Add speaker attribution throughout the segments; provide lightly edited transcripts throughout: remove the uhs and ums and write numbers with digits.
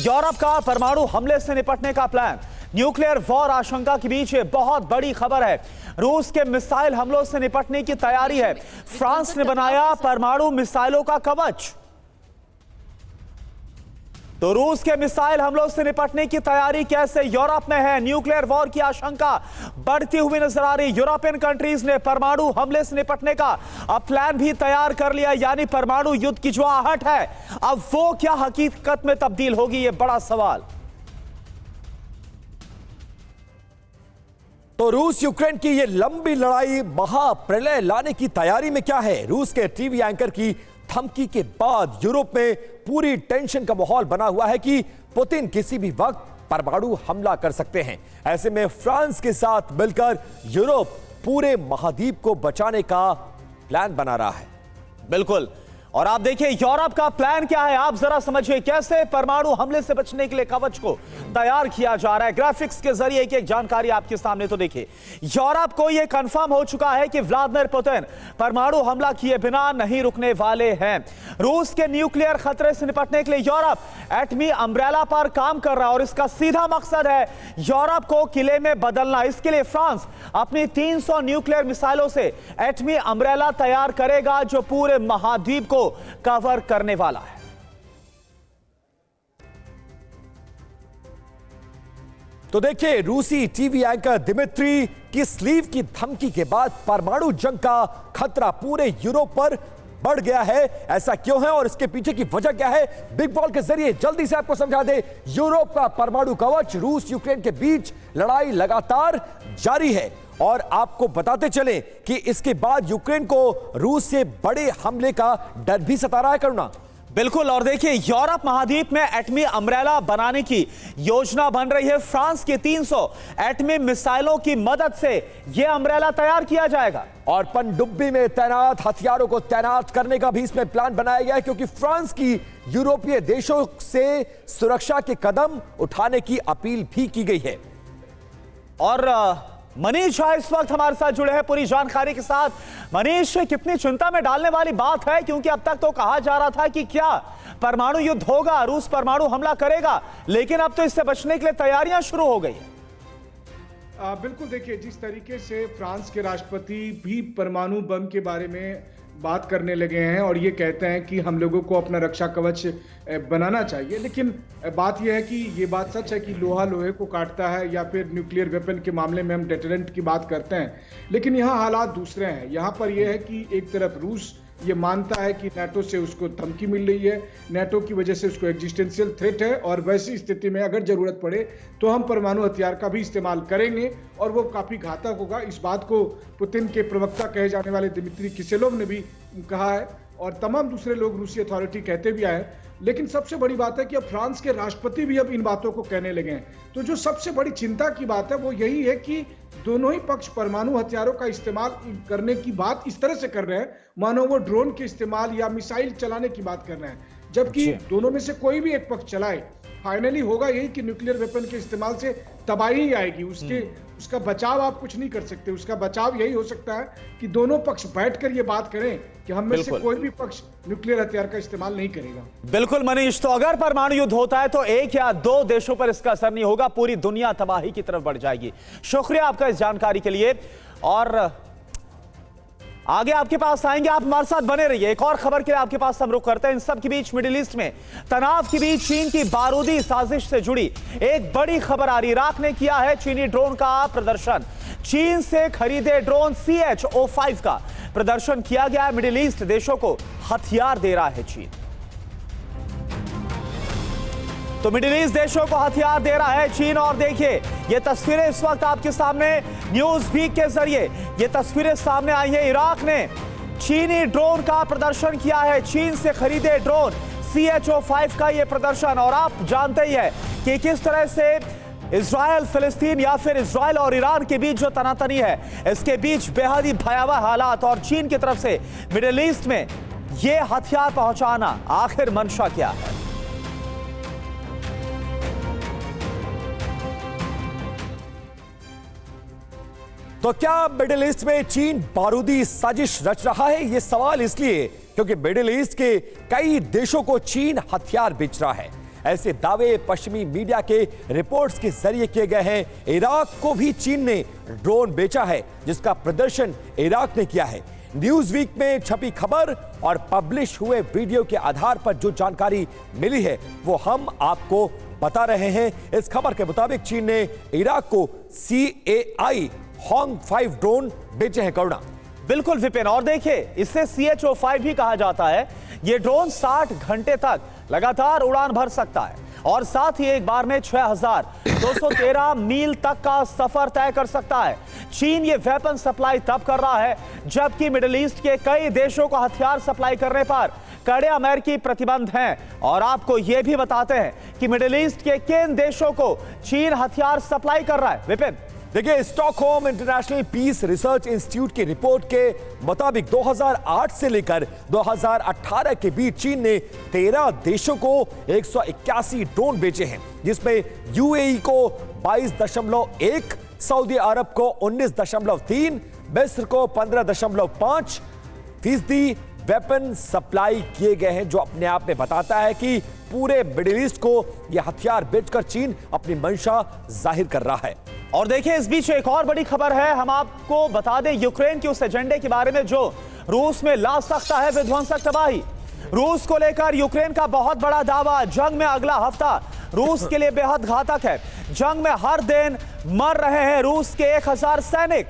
Speaker 1: Europe का परमाणु हमले से निपटने का प्लान। न्यूक्लियर वॉर आशंका के बीच ये बहुत बड़ी खबर है। रूस के मिसाइल हमलों से निपटने की तैयारी है। फ्रांस ने बनाया परमाणु मिसाइलों का कवच। तो रूस के मिसाइल हमलों से निपटने की तैयारी कैसे यूरोप में है? न्यूक्लियर वॉर की आशंका बढ़ती हुई नजर आ रही। यूरोपियन कंट्रीज ने परमाणु हमले से निपटने का अब प्लान भी तैयार कर लिया, यानी परमाणु युद्ध की जो आहट है अब वो क्या हकीकत में तब्दील होगी, ये बड़ा सवाल।
Speaker 2: तो रूस यूक्रेन की ये लंबी लड़ाई महाप्रलय लाने की तैयारी में क्या है? रूस के टीवी एंकर की धमकी के बाद यूरोप में पूरी टेंशन का माहौल बना हुआ है कि पुतिन किसी भी वक्त परमाणु हमला कर सकते हैं। ऐसे में फ्रांस के साथ मिलकर यूरोप पूरे महाद्वीप को बचाने का प्लान बना रहा है।
Speaker 1: बिल्कुल, और आप देखिए यूरोप का प्लान क्या है, आप जरा समझिए कैसे परमाणु हमले से बचने के लिए कवच को तैयार किया जा रहा है। ग्राफिक्स के जरिए एक जानकारी आपके सामने। तो देखिए यूरोप को यह कंफर्म हो चुका है कि व्लादिमीर पुतिन परमाणु हमला किए बिना नहीं रुकने वाले हैं। रूस के न्यूक्लियर खतरे से निपटने के लिए यूरोप एटमी अम्ब्रेला पर काम कर रहा है और इसका सीधा मकसद है यूरोप को किले में बदलना। इसके लिए फ्रांस अपनी 300 न्यूक्लियर मिसाइलों से एटमी अम्ब्रेला तैयार करेगा जो पूरे महाद्वीप को कवर करने वाला है।
Speaker 2: तो देखिए रूसी टीवी एंकर दिमित्री की स्लीव की धमकी के बाद परमाणु जंग का खतरा पूरे यूरोप पर बढ़ गया है। ऐसा क्यों है और इसके पीछे की वजह क्या है, बिग बॉल के जरिए जल्दी से आपको समझा दे। यूरोप का परमाणु कवच, रूस यूक्रेन के बीच लड़ाई लगातार जारी है और आपको बताते चले कि इसके बाद यूक्रेन को रूस से बड़े हमले का डर भी सता रहा है। करुणा
Speaker 1: बिल्कुल, और देखिए यूरोप महाद्वीप में एटमी अम्ब्रेला बनाने की योजना बन रही है। फ्रांस के 300 एटमी मिसाइलों की मदद से यह अम्ब्रेला तैयार किया जाएगा
Speaker 2: और पनडुब्बी में तैनात हथियारों को तैनात करने का भी इसमें प्लान बनाया गया है, क्योंकि फ्रांस की यूरोपीय देशों से सुरक्षा के कदम उठाने की अपील भी की गई है।
Speaker 1: और मनीष झा इस वक्त हमारे साथ जुड़े हैं पूरी जानकारी के साथ। मनीष, कितनी चिंता में डालने वाली बात है, क्योंकि अब तक तो कहा जा रहा था कि क्या परमाणु युद्ध होगा, रूस परमाणु हमला करेगा, लेकिन अब तो इससे बचने के लिए तैयारियां शुरू हो गई है।
Speaker 3: बिल्कुल, देखिए जिस तरीके से फ्रांस के राष्ट्रपति भी परमाणु बम के बारे में बात करने लगे हैं और ये कहते हैं कि हम लोगों को अपना रक्षा कवच बनाना चाहिए, लेकिन बात यह है कि ये बात सच है कि लोहा लोहे को काटता है, या फिर न्यूक्लियर वेपन के मामले में हम डेटरेंट की बात करते हैं, लेकिन यहाँ हालात दूसरे हैं। यहाँ पर यह है कि एक तरफ रूस ये मानता है कि नाटो से उसको धमकी मिल रही है, नाटो की वजह से उसको एग्जिस्टेंशियल थ्रेट है और वैसी स्थिति में अगर जरूरत पड़े तो हम परमाणु हथियार का भी इस्तेमाल करेंगे और वो काफी घातक होगा। इस बात को पुतिन के प्रवक्ता कहे जाने वाले दिमित्री किसेलोव ने भी कहा है और तमाम दूसरे लोग रूसी अथॉरिटी कहते भी आए। लेकिन सबसे बड़ी बात है कि अब फ्रांस के राष्ट्रपति भी अब इन बातों को कहने लगे हैं। तो जो सबसे बड़ी चिंता की बात है वो यही है कि दोनों ही पक्ष परमाणु हथियारों का इस्तेमाल करने की बात इस तरह से कर रहे हैं मानो वो ड्रोन के इस्तेमाल या मिसाइल चलाने की बात कर रहे हैं, जबकि दोनों में से कोई भी एक पक्ष चलाए फाइनली होगा यही कि न्यूक्लियर वेपन के इस्तेमाल से तबाही ही आएगी। उसका बचाव आप कुछ नहीं कर सकते। उसका बचाव यही हो सकता है कि दोनों पक्ष बैठकर ये बात करें कि हम में से कोई भी पक्ष न्यूक्लियर हथियार का इस्तेमाल नहीं करेगा।
Speaker 1: बिल्कुल मनीष, तो अगर परमाणु युद्ध होता है तो एक या दो देशों पर इसका असर नहीं होगा, पूरी दुनिया तबाही की तरफ बढ़ जाएगी। शुक्रिया आपका इस जानकारी के लिए और आगे आपके पास आएंगे, आप हमारे साथ बने रहिए। एक और खबर के लिए आपके पास हम रुख करते हैं। इन सब के बीच मिडिल ईस्ट में तनाव के बीच चीन की बारूदी साजिश से जुड़ी एक बड़ी खबर आ रही। इराक ने किया है चीनी ड्रोन का प्रदर्शन। चीन से खरीदे ड्रोन CH-05 का प्रदर्शन किया गया है। मिडिल ईस्ट देशों को हथियार दे रहा है चीन। तो मिडिल ईस्ट देशों को हथियार दे रहा है चीन। और देखिए ये तस्वीरें इस वक्त आपके सामने न्यूज वीक के जरिए ये तस्वीरें सामने आई है। इराक ने चीनी ड्रोन का प्रदर्शन किया है, चीन से खरीदे ड्रोन CH-05 का ये प्रदर्शन। और आप जानते ही हैं कि किस तरह से इजराइल फिलिस्तीन या फिर इजराइल और ईरान के बीच जो तनातनी है, इसके बीच बेहद ही भयावह हालात और चीन की तरफ से मिडिल ईस्ट में ये हथियार पहुंचाना, आखिर मंशा क्या है?
Speaker 2: तो क्या मिडिल ईस्ट में चीन बारूदी साजिश रच रहा है? यह सवाल इसलिए क्योंकि मिडिल ईस्ट के कई देशों को चीन हथियार बेच रहा है। ऐसे दावे पश्चिमी मीडिया के रिपोर्ट्स के जरिए किए गए हैं। इराक को भी चीन ने ड्रोन बेचा है, जिसका प्रदर्शन इराक ने किया है। न्यूज वीक में छपी खबर और पब्लिश हुए वीडियो के आधार पर जो जानकारी मिली है वो हम आपको बता रहे हैं। इस खबर के मुताबिक चीन ने इराक को CAI होंग 5 ड्रोन बेचे हैं। करुणा।
Speaker 1: बिल्कुल विपिन, और देखिए इसे CHO-5 भी कहा जाता है। यह ड्रोन 60 घंटे तक लगातार उड़ान भर सकता है और साथ ही एक बार में 6213 मील तक का सफर तय कर सकता है। चीन ये वेपन सप्लाई तब कर रहा है जबकि मिडिल ईस्ट के कई देशों को हथियार सप्लाई करने पर कड़े अमेरिकी प्रतिबंध हैं। और आपको यह भी बताते हैं कि मिडिल ईस्ट के किन देशों को चीन हथियार सप्लाई कर रहा है। विपिन,
Speaker 2: देखिए, Stockholm international peace research institute की रिपोर्ट के मुताबिक 2008 से लेकर 2018 के बीच चीन ने 13 देशों को 181 ड्रोन बेचे हैं, जिसमें UAE को 22.1, सऊदी अरब को 19.3, मिस्र को 15.5% वेपन सप्लाई किए गए हैं, जो अपने आप में बताता है कि पूरे मिडिल ईस्ट को यह हथियार बेचकर चीन अपनी मंशा जाहिर कर रहा है।
Speaker 1: और देखिए इस बीच एक और बड़ी खबर है, हम आपको बता दें यूक्रेन के उस एजेंडे के बारे में जो रूस में ला सकता है विध्वंसक तबाही। रूस को लेकर यूक्रेन का बहुत बड़ा दावा, जंग में अगला हफ्ता रूस के लिए बेहद घातक है। जंग में हर दिन मर रहे हैं रूस के 1000 सैनिक।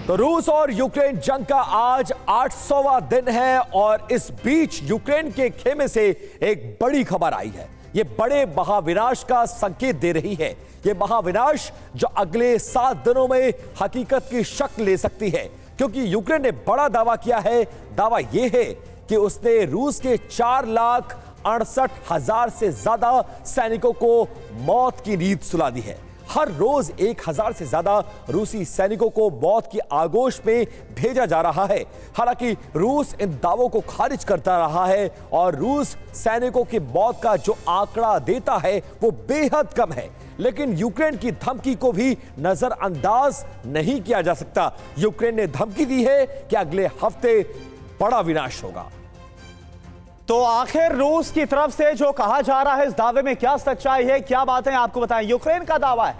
Speaker 2: तो रूस और यूक्रेन जंग का आज 800वां दिन है और इस बीच यूक्रेन के खेमे से एक बड़ी खबर आई है। यह बड़े महाविनाश का संकेत दे रही है। यह महाविनाश जो अगले 7 दिनों में हकीकत की शक्ल ले सकती है, क्योंकि यूक्रेन ने बड़ा दावा किया है। दावा यह है कि उसने रूस के 4,68,000 से ज्यादा सैनिकों को मौत की नींद सुला दी है। हर रोज 1000 से ज्यादा रूसी सैनिकों को मौत की आगोश में भेजा जा रहा है। हालांकि रूस इन दावों को खारिज करता रहा है और रूस सैनिकों की मौत का जो आंकड़ा देता है वो बेहद कम है, लेकिन यूक्रेन की धमकी को भी नजरअंदाज नहीं किया जा सकता। यूक्रेन ने धमकी दी है कि अगले हफ्ते बड़ा विनाश होगा।
Speaker 1: तो आखिर रूस की तरफ से जो कहा जा रहा है इस दावे में क्या सच्चाई है, क्या बातें आपको बताएं। यूक्रेन का दावा है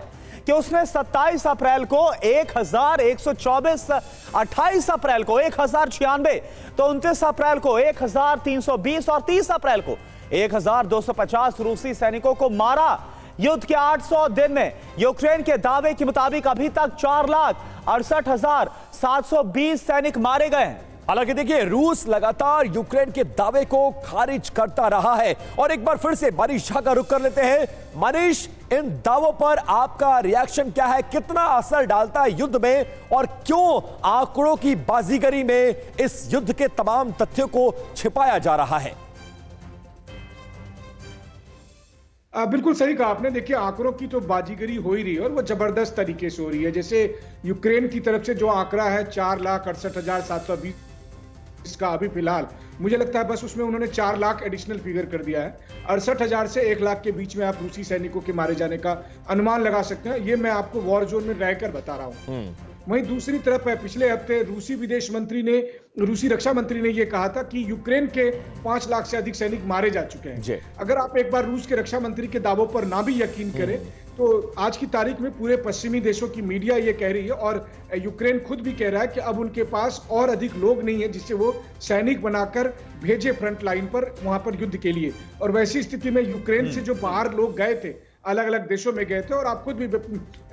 Speaker 1: कि उसने 27 अप्रैल को 1124, 28 अप्रैल को 1096, तो 29 अप्रैल को 1320 और 30 अप्रैल को 1250 रूसी सैनिकों को मारा। युद्ध के 800 दिन में यूक्रेन के दावे के मुताबिक अभी तक 4,68,720 सैनिक मारे गए हैं।
Speaker 2: हालांकि देखिए, रूस लगातार यूक्रेन के दावे को खारिज करता रहा है। और एक बार फिर से मनीष झा का रुख कर लेते हैं। मनीष, इन दावों पर आपका रिएक्शन क्या है? कितना असर डालता है युद्ध में और क्यों आंकड़ों की बाजीगरी में इस युद्ध के तमाम तथ्यों को छिपाया जा रहा है?
Speaker 3: बिल्कुल सही कहा आपने। देखिए, आंकड़ों की तो बाजीगरी हो ही रही है और वो जबरदस्त तरीके से हो रही है। जैसे यूक्रेन की तरफ से जो आंकड़ा है 4,68,720 इसका अभी फिलहाल मुझे लगता है बस उसमें उन्होंने 4 लाख एडिशनल फिगर कर दिया है। 68,000 से 1 लाख के बीच में आप रूसी सैनिकों के मारे जाने का अनुमान लगा सकते हैं। ये मैं आपको वॉर जोन में रहकर बता रहा हूँ। वहीं दूसरी तरफ है, पिछले हफ्ते रूसी रक्षा मंत्री ने यह कहा था कि यूक्रेन के 5 लाख से अधिक सैनिक मारे जा चुके हैं। अगर आप एक बार रूस के रक्षा मंत्री के दावों पर ना भी यकीन करें तो आज की तारीख में पूरे पश्चिमी देशों की मीडिया ये कह रही है और यूक्रेन खुद भी कह रहा है कि अब उनके पास और अधिक लोग नहीं है जिससे वो सैनिक बनाकर भेजे फ्रंट लाइन पर, वहां पर युद्ध के लिए। और वैसी स्थिति में यूक्रेन से जो बाहर लोग गए थे, अलग अलग देशों में गए थे, और आप खुद भी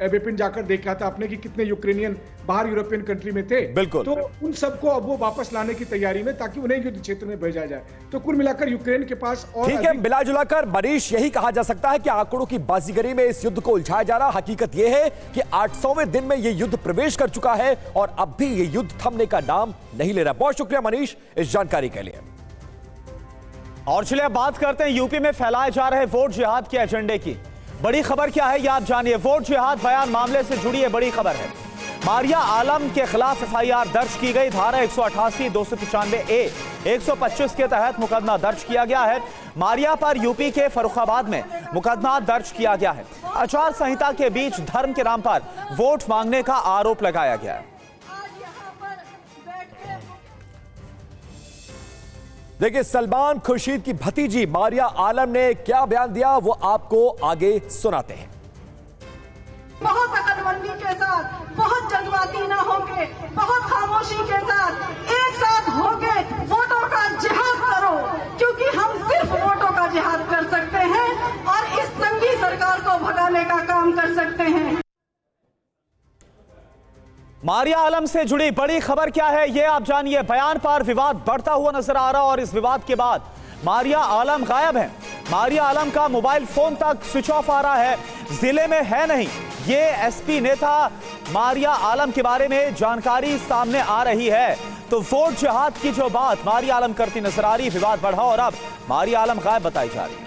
Speaker 3: विपिन जाकर देखा था आपने कि कितने यूक्रेनियन बाहर यूरोपियन कंट्री में थे।
Speaker 2: बिल्कुल।
Speaker 3: तो उन सबको अब वो वापस लाने की तैयारी में, ताकि उन्हें युद्ध क्षेत्र में भेजा जाए। तो कुल मिलाकर यूक्रेन के पास और
Speaker 2: ठीक है, मिला जुलाकर मनीष यही कहा जा सकता है कि आंकड़ों की बाजीगरी में इस युद्ध को उलझाया जा रहा। हकीकत यह है कि 800वें दिन में यह युद्ध प्रवेश कर चुका है और अब भी यह युद्ध थमने का नाम नहीं ले रहा। बहुत शुक्रिया मनीष इस जानकारी के लिए।
Speaker 1: और चलिए अब बात करते हैं यूपी में फैलाए जा रहे वोट जिहाद के एजेंडे की। बड़ी खबर क्या है ये आप जानिए। वोट जिहाद बयान मामले से जुड़ी है बड़ी खबर है। मारिया आलम के खिलाफ FIR दर्ज की गई। धारा 188, 295A, 125 के तहत मुकदमा दर्ज किया गया है। मारिया पर यूपी के फर्रुखाबाद में मुकदमा दर्ज किया गया है। आचार संहिता के बीच धर्म के नाम पर वोट मांगने का आरोप लगाया गया है।
Speaker 2: देखिए, सलमान खुर्शीद की भतीजी मारिया आलम ने क्या बयान दिया वो आपको आगे सुनाते हैं।
Speaker 4: बहुत अकलमंदी के साथ, बहुत जज्बाती न होके, बहुत खामोशी के साथ एक साथ होके वोटों का जिहाद करो, क्योंकि हम सिर्फ वोटों का जिहाद कर सकते हैं और इस संगी सरकार को भगाने का काम कर सकते हैं।
Speaker 1: मारिया आलम से जुड़ी बड़ी खबर क्या है, यह आप जानिए। बयान पर विवाद बढ़ता हुआ नजर आ रहा और इस विवाद के बाद मारिया आलम गायब है। मारिया आलम का मोबाइल फोन तक स्विच ऑफ आ रहा है, जिले में है नहीं। ये एसपी नेता मारिया आलम के बारे में जानकारी सामने आ रही है। तो वोट जिहाद की जो बात मारिया आलम करती नजर आ रही, विवाद बढ़ा और अब मारिया आलम गायब बताई जा रही है।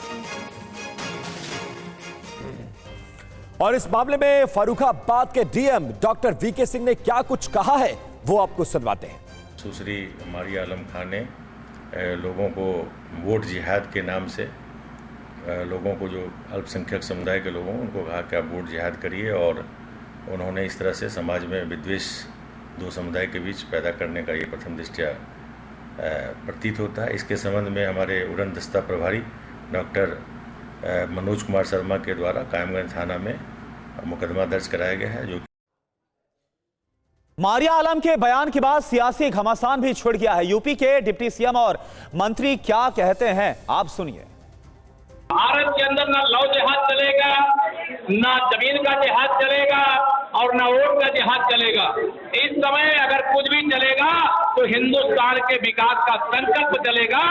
Speaker 2: और इस मामले में फर्रुखाबाद के डीएम डॉक्टर वीके सिंह ने क्या कुछ कहा है वो आपको सुनवाते हैं।
Speaker 5: सुश्री मारिया आलम खान ने लोगों को वोट जिहाद के नाम से लोगों को, जो अल्पसंख्यक समुदाय के लोगों उनको कहा कि आप वोट जिहाद करिए, और उन्होंने इस तरह से समाज में विद्वेष दो समुदाय के बीच पैदा करने का ये प्रथम दृष्टया प्रतीत होता है। इसके संबंध में हमारे उड़न दस्ता प्रभारी डॉक्टर मनोज कुमार शर्मा के द्वारा कायमगंज थाना में मुकदमा दर्ज कराया गया है। जो
Speaker 1: मारिया आलम के बयान के बाद सियासी घमासान भी छिड़ गया है। यूपी के डिप्टी सीएम और मंत्री क्या कहते हैं, आप सुनिए।
Speaker 6: भारत के अंदर ना लव जिहाद चलेगा, ना जमीन का जिहाद चलेगा और ना वोट का जिहाद चलेगा। इस समय अगर कुछ भी चलेगा तो हिंदुस्तान के विकास का संकल्प चलेगा,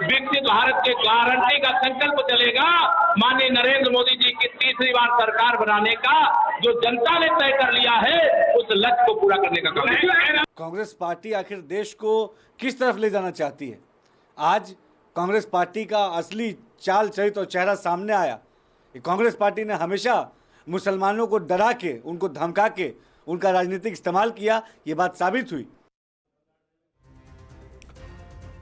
Speaker 6: विकसित भारत के गारंटी का संकल्प चलेगा। माननीय नरेंद्र मोदी जी की तीसरी बार सरकार बनाने का जो जनता ने तय कर लिया है, उस लक्ष्य को पूरा करने का काम है।
Speaker 7: कांग्रेस पार्टी आखिर देश को किस तरफ ले जाना चाहती है? आज कांग्रेस पार्टी का असली चाल चरित्र और चेहरा सामने आया। कांग्रेस पार्टी ने हमेशा मुसलमानों को डरा के, उनको धमका के उनका राजनीतिक इस्तेमाल किया, ये बात साबित हुई।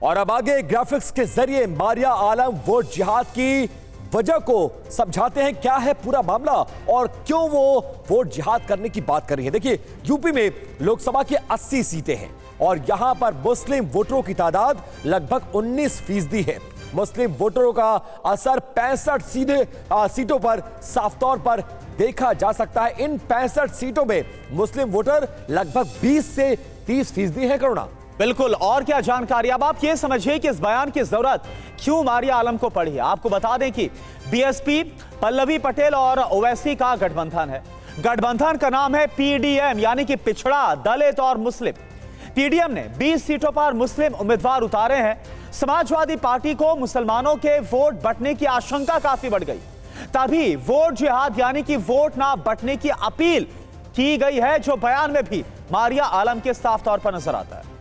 Speaker 2: और अब आगे ग्राफिक्स के जरिए मारिया आलम वोट जिहाद की वजह को समझाते हैं। क्या है पूरा मामला और क्यों वो वोट जिहाद करने की बात कर रही है। देखिए, यूपी में लोकसभा की 80 सीटें हैं और यहां पर मुस्लिम वोटरों की तादाद लगभग 19% है। मुस्लिम वोटरों का असर 65 सीटों पर साफ तौर पर देखा जा सकता है। इन 65 सीटों में मुस्लिम वोटर लगभग 20 से 30% है। करुणा,
Speaker 1: बिल्कुल, और क्या जानकारी। अब आप ये समझिए कि इस बयान की जरूरत क्यों मारिया आलम को पड़ी है। आपको बता दें कि बीएसपी, पल्लवी पटेल और ओवैसी का गठबंधन है। गठबंधन का नाम है पीडीएम, यानी कि पिछड़ा, दलित और मुस्लिम। पीडीएम ने 20 सीटों पर मुस्लिम उम्मीदवार उतारे हैं। समाजवादी पार्टी को मुसलमानों के वोट बंटने की आशंका काफी बढ़ गई, तभी वोट जिहाद यानी कि वोट ना बंटने की अपील की गई है, जो बयान में भी मारिया आलम के साफ तौर पर नजर आता है।